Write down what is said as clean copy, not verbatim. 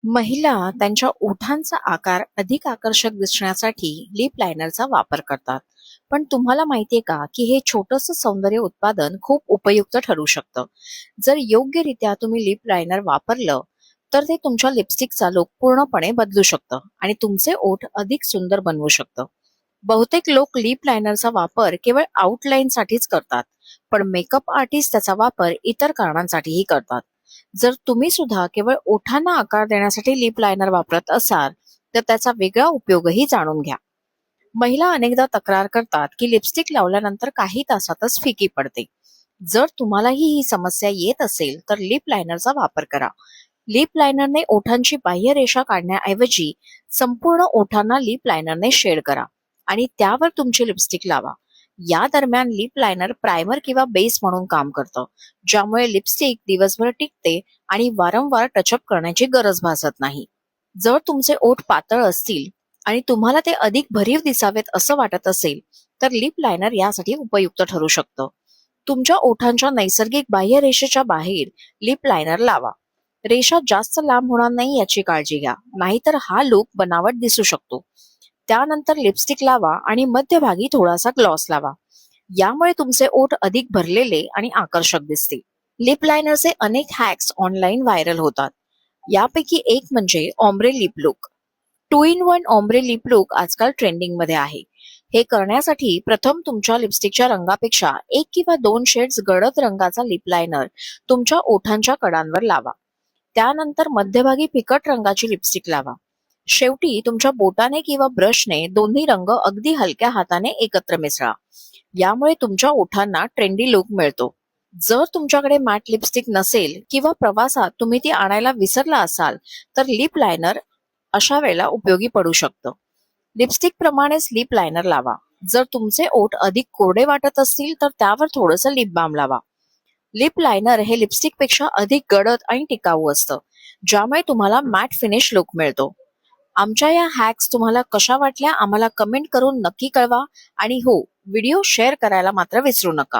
महिला त्यांच्या ओठांचा आकार अधिक आकर्षक दिसण्यासाठी लिप लायनरचा वापर करतात. पण तुम्हाला माहितीये का की हे छोटंसं सौंदर्य उत्पादन खूप उपयुक्त ठरू शकतं. जर योग्यरित्या तुम्ही लिप लायनर वापरलं तर ते तुमच्या लिपस्टिकचा लुक पूर्णपणे बदलू शकतं आणि तुमचे ओठ अधिक सुंदर बनवू शकतं. बहुतेक लोक लिप लायनरचा वापर केवळ आउटलाईनसाठीच करतात, पण मेकअप आर्टिस्ट त्याचा वापर इतर कारणांसाठीही करतात. जर तुम्ही सुद्धा केवळ ओठांना आकार देण्यासाठी लिप लायनर वापरत असाल, तर त्याचा वेगळा उपयोगही जाणून घ्या. महिला अनेकदा तक्रार करतात की लिपस्टिक लावल्यानंतर काही तासातच फिकी पडते. जर तुम्हालाही ही समस्या येत असेल, तर लिप लायनरचा वापर करा. लिप लायनरने ओठांची बाह्य रेषा काढण्याऐवजी संपूर्ण ओठांना लिप लायनरने शेड करा आणि त्यावर तुमची लिपस्टिक लावा. या दरम्यान लिप लायनर प्रायमर किंवा बेस म्हणून काम करतं, ज्यामुळे लिपस्टिक दिवसभर टिकते आणि वारंवार टचअप करण्याची गरज भासत नाही. जर तुमचे ओठ पातळ असतील आणि तुम्हाला ते अधिक भरीव दिसावेत असं वाटत असेल, तर लिप लायनर यासाठी उपयुक्त ठरू शकतं. तुमच्या ओठांच्या नैसर्गिक बाह्य रेषेच्या बाहेर लिप लायनर लावा. रेषा जास्त लांब होणार नाही याची काळजी घ्या, नाहीतर हा लूक बनावट दिसू शकतो. त्यानंतर लिपस्टिक लावा आणि मध्यभागी थोडासा ग्लॉस लावा. यामुळे तुमचे ओठ अधिक भरलेले आणि आकर्षक दिसतील. लिप लायनरचे अनेक हॅक्स ऑनलाईन व्हायरल होतात. यापैकी एक म्हणजे ombre lip look. 2 in 1 ombre lip look आजकाल ट्रेंडिंग मध्ये आहे. हे करण्यासाठी प्रथम तुमच्या लिपस्टिकच्या रंगापेक्षा 1 किंवा 2 शेड्स गडद रंगाचा लिप लायनर तुमच्या ओठांच्या कडांवर लावा. त्यानंतर मध्यभागी फिकट रंगाची लिपस्टिक लावा. शेवटी तुमच्या बोटाने किंवा ब्रशने दोन्ही रंग अगदी हलक्या हाताने एकत्र मिसळा. यामुळे तुमच्या ओठांना ट्रेंडी लुक मिळतो. जर तुमच्याकडे मॅट लिपस्टिक नसेल किंवा प्रवासात तुम्ही ती आणायला विसरला असाल, तर लिप लायनर अशा वेळेला उपयोगी पडू शकतं. लिपस्टिक प्रमाणेच लिप लायनर लावा. जर तुमचे ओठ अधिक कोरडे वाटत असतील, तर त्यावर थोडंसं लिप बाम लावा. लिप लायनर हे लिपस्टिक पेक्षा अधिक गडद आणि टिकाऊ असतं, ज्यामुळे तुम्हाला मॅट फिनिश लुक मिळतो. आमच्या या हॅक्स तुम्हाला कशा वाटल्या आम्हाला कमेंट करून नक्की कळवा आणि हो, व्हिडिओ शेअर करायला मात्र विसरू नका.